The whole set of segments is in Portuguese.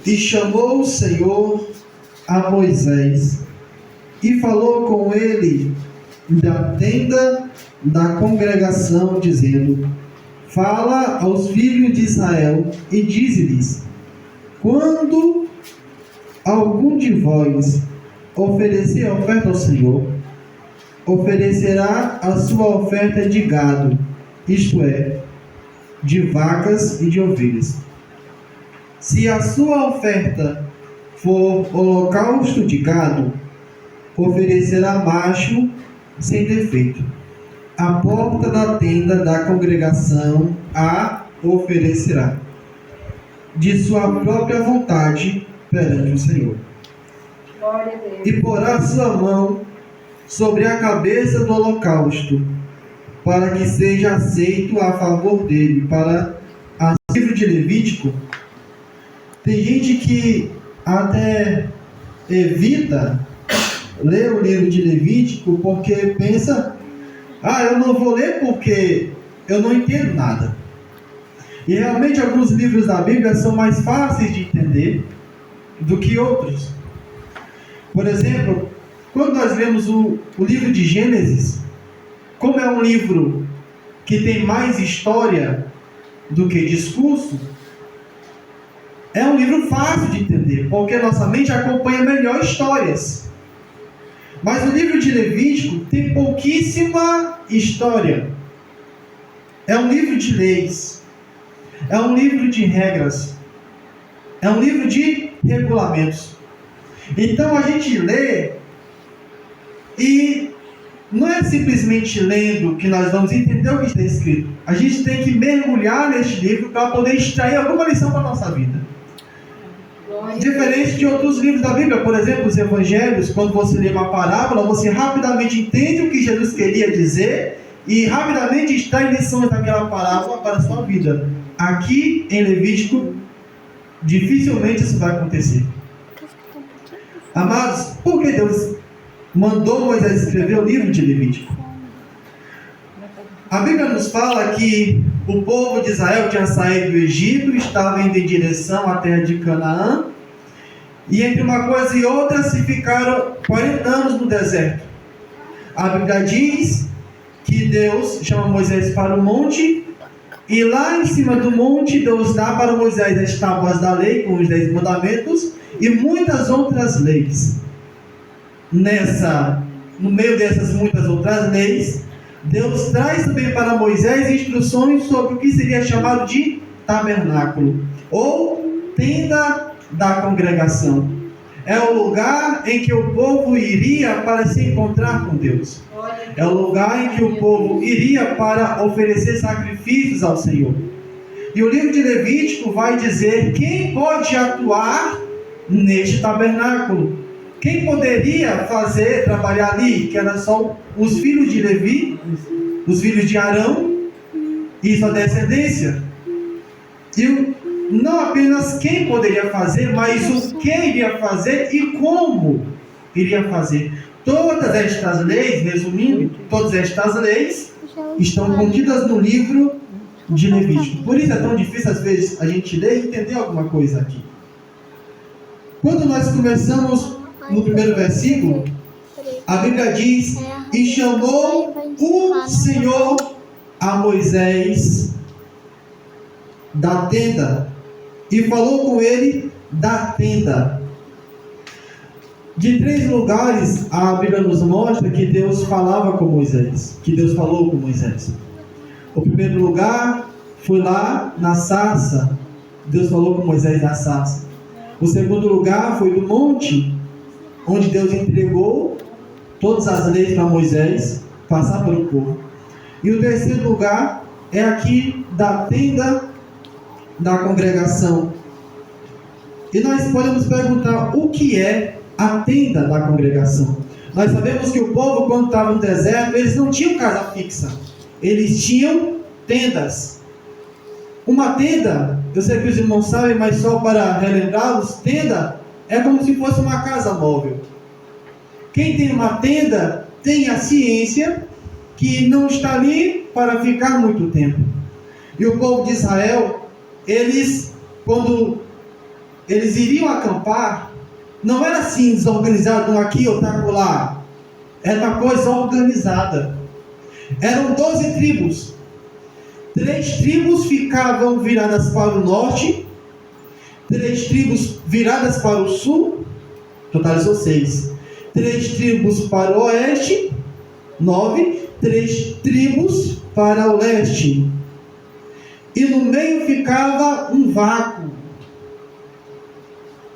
E chamou o Senhor a Moisés e falou com ele da tenda da congregação, dizendo: Fala aos filhos de Israel e dize-lhes: Quando algum de vós oferecer oferta ao Senhor, oferecerá a sua oferta de gado, isto é, de vacas e de ovelhas. Se a sua oferta for holocausto de gado, oferecerá macho sem defeito. A porta da tenda da congregação a oferecerá, de sua própria vontade perante o Senhor. E porá sua mão sobre a cabeça do holocausto, para que seja aceito a favor dele. Para o livro de Levítico, tem gente que até evita ler o livro de Levítico porque pensa: eu não vou ler porque eu não entendo nada. E realmente alguns livros da Bíblia são mais fáceis de entender do que outros. Por exemplo, quando nós lemos o livro de Gênesis, como é um livro que tem mais história do que discurso, é um livro fácil de entender, porque nossa mente acompanha melhor histórias. Mas o livro de Levítico tem pouquíssima história. É um livro de leis, é um livro de regras, é um livro de regulamentos. Então a gente lê e não é simplesmente lendo que nós vamos entender o que está escrito. A gente tem que mergulhar neste livro para poder extrair alguma lição para a nossa vida. Diferente de outros livros da Bíblia, por exemplo, os Evangelhos, quando você lê uma parábola, você rapidamente entende o que Jesus queria dizer e rapidamente extrai lições daquela parábola para a sua vida. Aqui em Levítico, dificilmente isso vai acontecer. Amados, por que Deus mandou Moisés escrever o livro de Levítico? A Bíblia nos fala que o povo de Israel tinha saído do Egito, estava indo em direção à terra de Canaã, e entre uma coisa e outra se ficaram 40 anos no deserto. A Bíblia diz que Deus chama Moisés para o monte, e lá em cima do monte Deus dá para Moisés as tábuas da lei com os 10 mandamentos e muitas outras leis. No meio dessas muitas outras leis, Deus traz também para Moisés instruções sobre o que seria chamado de tabernáculo, ou tenda da congregação. É o lugar em que o povo iria para se encontrar com Deus. É o lugar em que o povo iria para oferecer sacrifícios ao Senhor. E o livro de Levítico vai dizer quem pode atuar neste tabernáculo. Quem poderia trabalhar ali, que era só os filhos de Levi, os filhos de Arão e sua descendência. E não apenas quem poderia fazer, mas o que iria fazer e como iria fazer. Todas estas leis, resumindo, todas estas leis estão contidas no livro de Levítico. Por isso é tão difícil às vezes a gente ler e entender alguma coisa aqui. Quando nós começamos no primeiro versículo, a Bíblia diz: E chamou o Senhor a Moisés da tenda e falou com ele da tenda. De 3 lugares a Bíblia nos mostra que Deus falava com Moisés, que Deus falou com Moisés. O primeiro lugar foi lá na sarça, Deus falou com Moisés na sarça. O segundo lugar foi no monte, onde Deus entregou todas as leis para Moisés passar para o povo. E o terceiro lugar é aqui da tenda da congregação. E nós podemos perguntar: o que é a tenda da congregação? Nós sabemos que o povo, quando estava no deserto, eles não tinham casa fixa, eles tinham tendas. Uma tenda, eu sei que os irmãos sabem, mas só para relembrá-los, tenda é como se fosse uma casa móvel. Quem tem uma tenda tem a ciência que não está ali para ficar muito tempo. E o povo de Israel quando eles iriam acampar, não era assim desorganizado, um aqui, outro acolá. Era uma coisa organizada. Eram 12 tribos. 3 tribos ficavam viradas para o norte, 3 tribos viradas para o sul, totalizou 6. 3 tribos para o oeste, 9. 3 tribos para o leste. E no meio ficava um vácuo.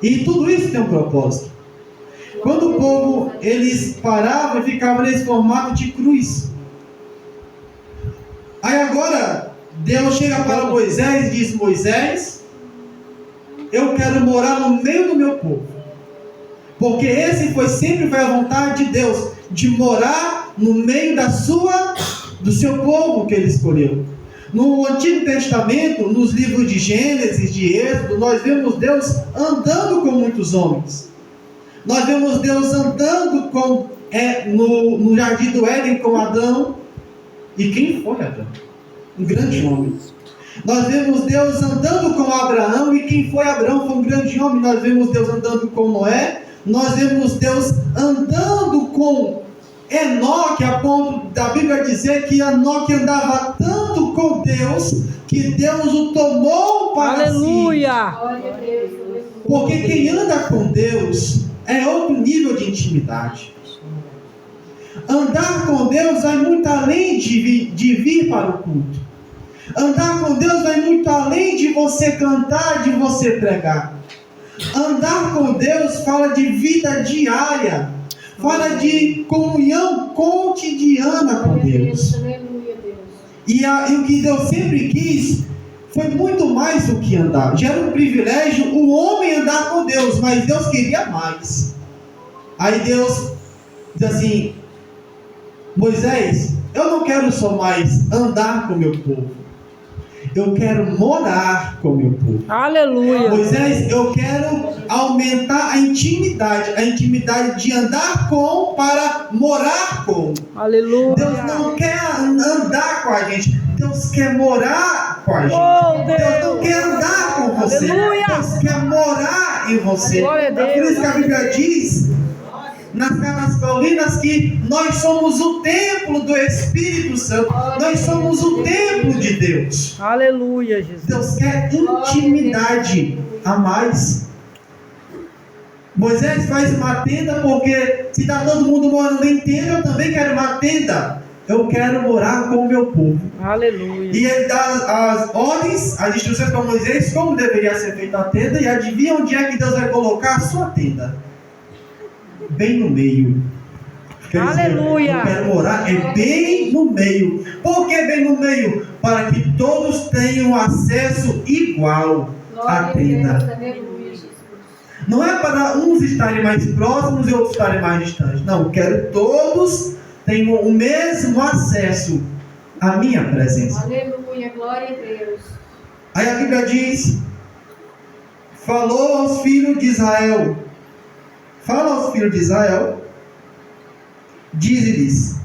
E tudo isso tem um propósito. Quando o povo, eles paravam e ficavam nesse formato de cruz. Aí agora, Deus chega para Moisés e diz: Moisés, eu quero morar no meio do meu povo. Porque sempre foi a vontade de Deus, de morar no meio do seu povo que ele escolheu. No Antigo Testamento, nos livros de Gênesis, de Êxodo, nós vemos Deus andando com muitos homens. Nós vemos Deus andando no Jardim do Éden com Adão. E quem foi Adão? Um grande homem. Nós vemos Deus andando com Abraão. E quem foi Abraão? Foi um grande homem. Nós vemos Deus andando com Noé. Nós vemos Deus andando com Enoque, a ponto da Bíblia dizer que Enoque andava tanto com Deus, que Deus o tomou para Aleluia! si. Porque quem anda com Deus é outro nível de intimidade. Andar com Deus vai muito além de vir para o culto. Andar com Deus vai muito além de você cantar, de você pregar. Andar com Deus fala de vida diária. Fala de comunhão cotidiana com Deus. E o que Deus sempre quis foi muito mais do que andar. Já era um privilégio o homem andar com Deus, mas Deus queria mais. Aí Deus diz assim: Moisés, eu não quero só mais andar com o meu povo. Eu quero morar com o meu povo. Aleluia. Moisés, eu quero aumentar a intimidade de andar com para morar com. Aleluia. Deus não quer andar com a gente, Deus quer morar com a gente. Oh, Deus não quer andar com você. Aleluia. Deus quer morar em você. Glória a Deus. Por isso que a Bíblia diz nas cartas paulinas que nós somos o templo do Espírito Santo. Nós somos o templo de Deus. Aleluia, Jesus. Deus quer intimidade a mais. Moisés faz uma tenda porque se está todo mundo morando em tenda, eu também quero uma tenda. Eu quero morar com o meu povo. Aleluia. E ele dá as ordens, as instruções para Moisés, como deveria ser feita a tenda. E adivinha onde é que Deus vai colocar a sua tenda? Bem no meio. Aleluia. Eu quero morar bem no meio. Por que bem no meio? Para que todos tenham acesso igual à tenda. Não é para uns estarem mais próximos e outros estarem mais distantes. Não, eu quero que todos tenham o mesmo acesso à minha presença. Aleluia, glória a Deus. Aí a Bíblia diz: falou aos filhos de Israel. Fala aos filhos de Israel, diz-lhes: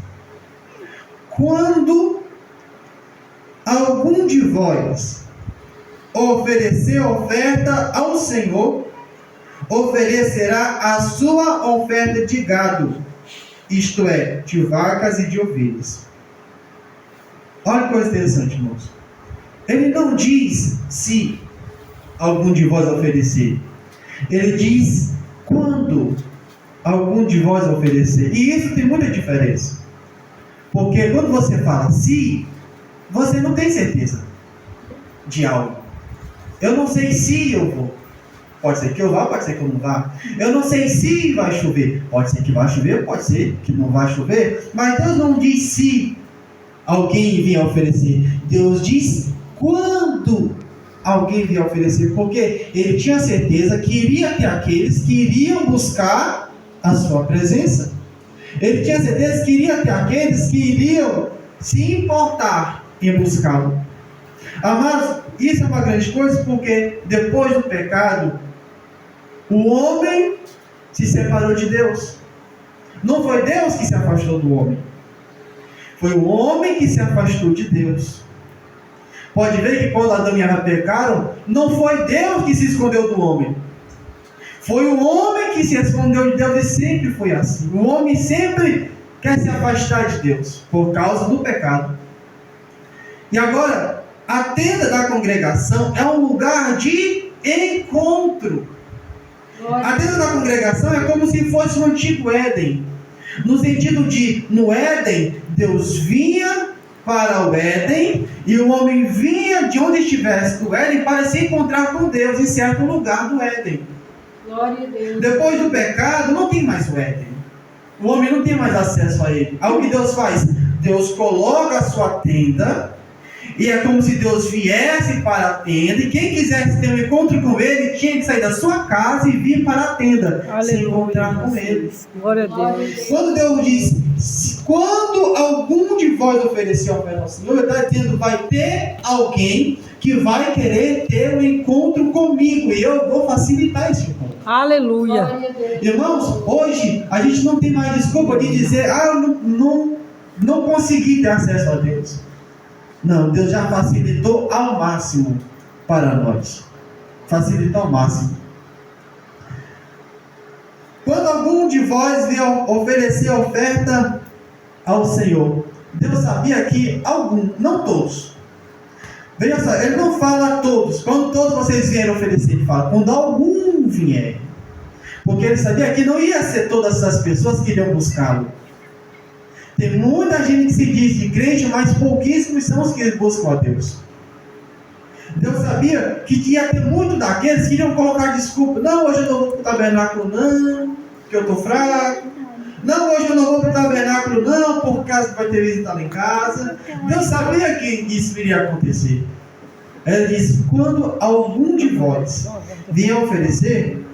quando algum de vós oferecer oferta ao Senhor, oferecerá a sua oferta de gado, isto é, de vacas e de ovelhas. Olha que coisa interessante, irmãos. Ele não diz se algum de vós oferecer. Ele diz quando algum de vós oferecer. E isso tem muita diferença. Porque quando você fala se, você não tem certeza de algo. Eu não sei se eu vou. Pode ser que eu vá, pode ser que eu não vá. Eu não sei se vai chover. Pode ser que vai chover, pode ser que não vai chover. Mas Deus não diz se alguém vier oferecer. Deus diz quando alguém vier oferecer. Porque Ele tinha certeza que iria ter aqueles que iriam buscar a sua presença. Ele tinha certeza que iria ter aqueles que iriam se importar em buscá-lo. Amados, isso é uma grande coisa, porque depois do pecado, o homem se separou de Deus. Não foi Deus que se afastou do homem. Foi o homem que se afastou de Deus. Pode ver que quando Adão e Eva pecaram, não foi Deus que se escondeu do homem. Foi o homem que se escondeu de Deus, e sempre foi assim. O homem sempre quer se afastar de Deus por causa do pecado. E agora, a tenda da congregação é um lugar de encontro. A tenda da congregação é como se fosse um antigo Éden. No sentido de, no Éden, Deus vinha para o Éden, e o homem vinha de onde estivesse do Éden para se encontrar com Deus em certo lugar do Éden. Glória a Deus. Depois do pecado, não tem mais o Éden. O homem não tem mais acesso a ele. Aí o que Deus faz? Deus coloca a sua tenda, e é como se Deus viesse para a tenda, e quem quisesse ter um encontro com ele, tinha que sair da sua casa e vir para a tenda, se encontrar com ele. Glória a Deus. Quando Deus diz, quando algum de vós oferecer oferta ao Senhor, Ele está dizendo, vai ter alguém que vai querer ter um encontro comigo, e eu vou facilitar esse encontro. Aleluia. Glória a Deus. Irmãos, hoje a gente não tem mais desculpa de dizer, eu não consegui ter acesso a Deus. Não, Deus já facilitou ao máximo para nós. Facilitou ao máximo. Quando algum de vós vier oferecer oferta ao Senhor, Deus sabia que algum, não todos. Veja só, Ele não fala a todos. Quando todos vocês vierem oferecer, Ele fala, quando algum vier. Porque Ele sabia que não ia ser todas as pessoas que iriam buscá-lo. Tem muita gente que se diz de crente, mas pouquíssimos são os que buscam a Deus. Deus sabia que ia ter muito daqueles que iriam colocar desculpa. Não, hoje eu não vou para o tabernáculo não, porque eu estou fraco. Não, hoje eu não vou para o tabernáculo não, por causa que vai ter visita lá em casa. Deus sabia que isso iria acontecer. Ele disse, quando algum de vós vier oferecer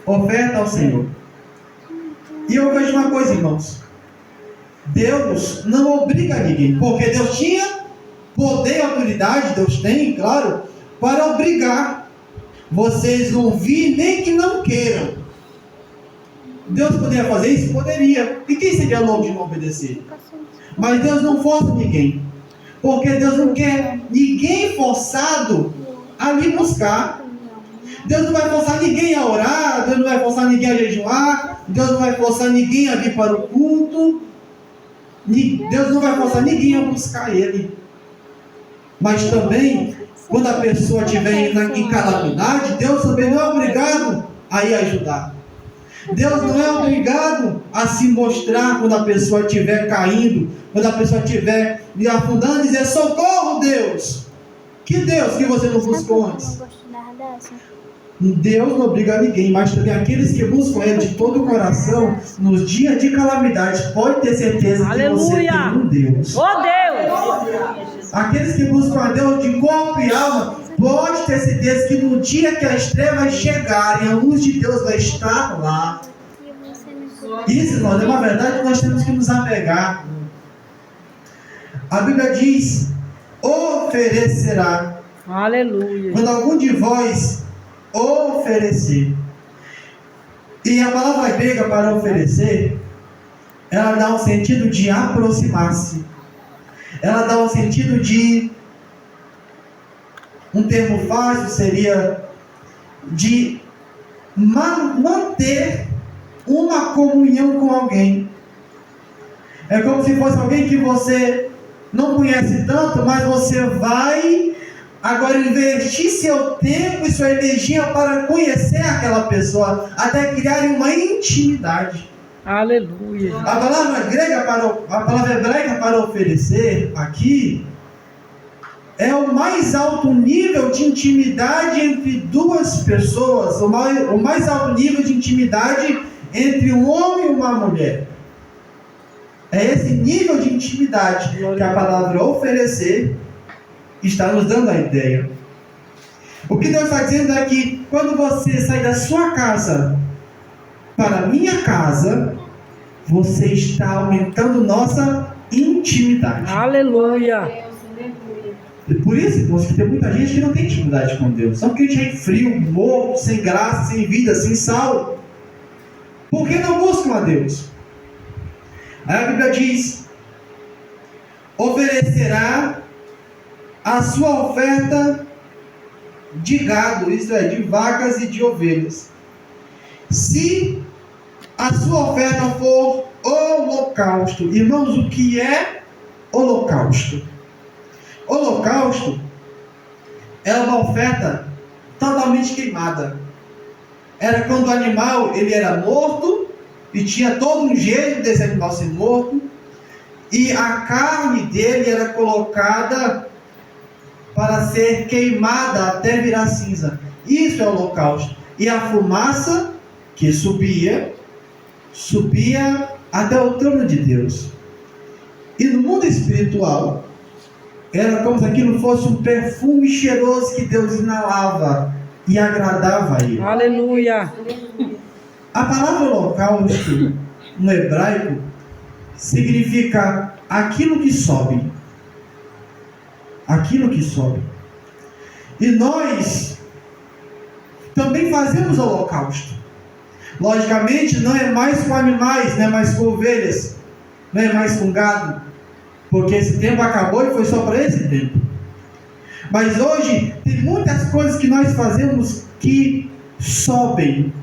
oferta ao Senhor. E eu vejo uma coisa, irmãos. Deus não obriga ninguém, porque Deus tinha poder e autoridade, Deus tem, claro, para obrigar vocês a ouvir, nem que não queiram. Deus poderia fazer isso? Poderia. E quem seria louco de não obedecer? Mas Deus não força ninguém, porque Deus não quer ninguém forçado a lhe buscar. Deus não vai forçar ninguém a orar, Deus não vai forçar ninguém a jejuar, Deus não vai forçar ninguém a vir para o culto. Deus não vai forçar ninguém a buscar Ele. Mas também, quando a pessoa estiver em calamidade, Deus também não é obrigado a ir ajudar. Deus não é obrigado a se mostrar quando a pessoa estiver caindo, quando a pessoa estiver me afundando e dizer, socorro Deus. Que Deus que você não buscou antes? Deus não obriga ninguém, mas também aqueles que buscam Ele de todo o coração, nos dias de calamidade, pode ter certeza que você tem um Deus. Oh Deus! Aqueles que buscam a Deus de corpo e alma, pode ter certeza que no dia que as trevas chegarem, a luz de Deus vai estar lá. Isso, irmãos, é uma verdade que nós temos que nos apegar. A Bíblia diz, oferecerá. Aleluia. Quando algum de vós oferecer. E a palavra grega para oferecer, ela dá um sentido de aproximar-se. Ela dá um sentido de, um termo fácil seria de manter uma comunhão com alguém. É como se fosse alguém que você não conhece tanto, mas você vai agora investir seu tempo e sua energia para conhecer aquela pessoa, até criarem uma intimidade. Aleluia. A palavra hebraica para oferecer aqui é o mais alto nível de intimidade entre duas pessoas, o mais alto nível de intimidade entre um homem e uma mulher. É esse nível de intimidade que a palavra oferecer está nos dando a ideia. O que Deus está dizendo é que quando você sai da sua casa para a minha casa, você está aumentando nossa intimidade. Aleluia. E por isso, irmãos, que tem muita gente que não tem intimidade com Deus. São crentes aí frio, morto, sem graça, sem vida, sem sal. Por que não buscam a Deus? Aí a Bíblia diz, oferecerá a sua oferta de gado, isto é, de vacas e de ovelhas. Se a sua oferta for holocausto, irmãos, o que é holocausto? Holocausto é uma oferta totalmente queimada. Era quando o animal ele era morto e tinha todo um jeito desse animal ser morto, e a carne dele era colocada para ser queimada até virar cinza. Isso é holocausto. E a fumaça que subia até o trono de Deus. E no mundo espiritual, era como se aquilo fosse um perfume cheiroso que Deus inalava e agradava a ele. Aleluia. A palavra holocausto, no hebraico, significa aquilo que sobe. Aquilo que sobe. E nós também fazemos holocausto. Logicamente, não é mais com animais, não é mais com ovelhas, não é mais com gado, porque esse tempo acabou e foi só para esse tempo. Mas hoje, tem muitas coisas que nós fazemos que sobem.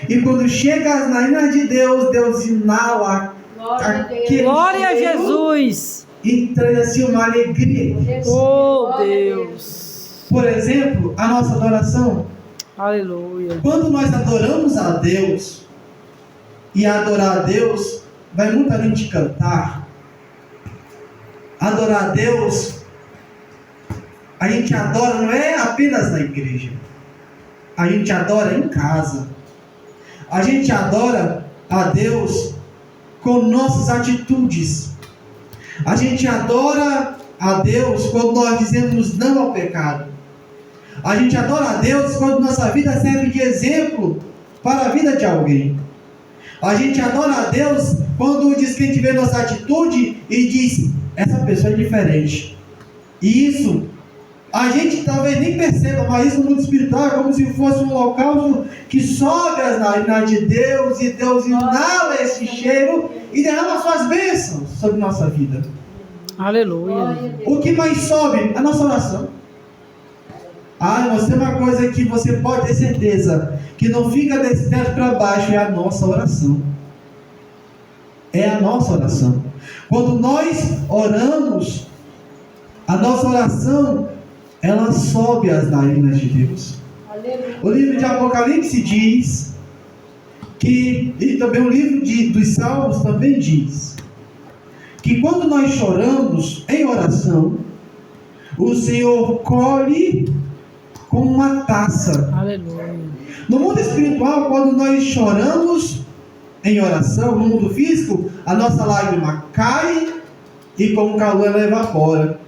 E quando chega as narinas de Deus, Deus inala aquele Glória a cheiro Jesus. e traz assim uma alegria. Oh, Deus. Por exemplo, a nossa adoração. Aleluia. Quando nós adoramos a Deus, e adorar a Deus vai muito além de cantar. Adorar a Deus, a gente adora não é apenas na igreja. A gente adora em casa. A gente adora a Deus com nossas atitudes. A gente adora a Deus quando nós dizemos não ao pecado. A gente adora a Deus quando nossa vida serve de exemplo para a vida de alguém. A gente adora a Deus quando diz que a gente vê nossa atitude e diz, essa pessoa é diferente. E isso, a gente talvez nem perceba, mas isso no mundo espiritual é como se fosse um holocausto que sobe as narinas de Deus, e Deus inala esse cheiro e derrama suas bênçãos sobre nossa vida. Aleluia. O que mais sobe? A nossa oração. Mas tem uma coisa que você pode ter certeza, que não fica desse teto para baixo, é a nossa oração. É a nossa oração. Quando nós oramos, a nossa oração, ela sobe as narinas de Deus. O livro de Apocalipse diz que, e também o livro dos Salmos também diz, que quando nós choramos em oração, o Senhor colhe com uma taça. Aleluia. No mundo espiritual, quando nós choramos em oração, no mundo físico, a nossa lágrima cai e com o calor ela evapora.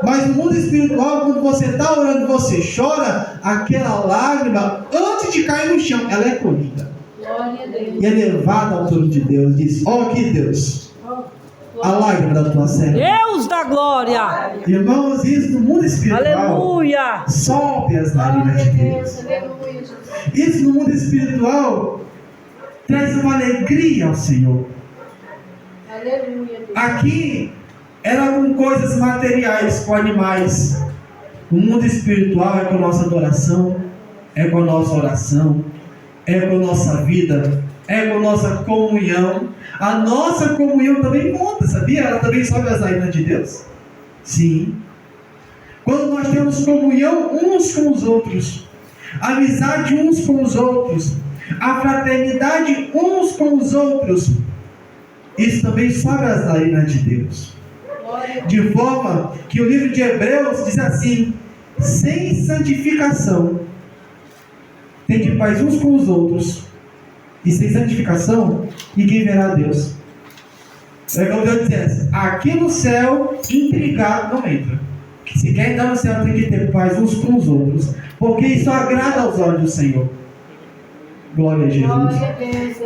Mas no mundo espiritual, quando você está orando e você chora, aquela lágrima, antes de cair no chão, ela é colhida. Glória a Deus. E é levada ao trono de Deus. Diz, aqui Deus, a lágrima da tua serva. Deus da glória. Irmãos, isso no mundo espiritual Aleluia. sobe as narinas de Deus. Aleluia, Jesus. Isso no mundo espiritual traz uma alegria ao Senhor. Aleluia, Deus. Aqui era com coisas materiais, com animais. No mundo espiritual é com a nossa adoração, é com a nossa oração, é com a nossa vida, é com a nossa comunhão. A nossa comunhão também monta, sabia? Ela também sobe as narinas de Deus. Sim. Quando nós temos comunhão uns com os outros, amizade uns com os outros, a fraternidade uns com os outros, isso também sobe as narinas de Deus. De forma que o livro de Hebreus diz assim: sem santificação, tem de paz uns com os outros, e sem santificação, ninguém verá a Deus. É como Deus dissesse: aqui no céu, intrigado não entra. Se quer entrar no céu, tem que ter paz uns com os outros, porque isso agrada aos olhos do Senhor. Glória a Jesus. Glória a Deus.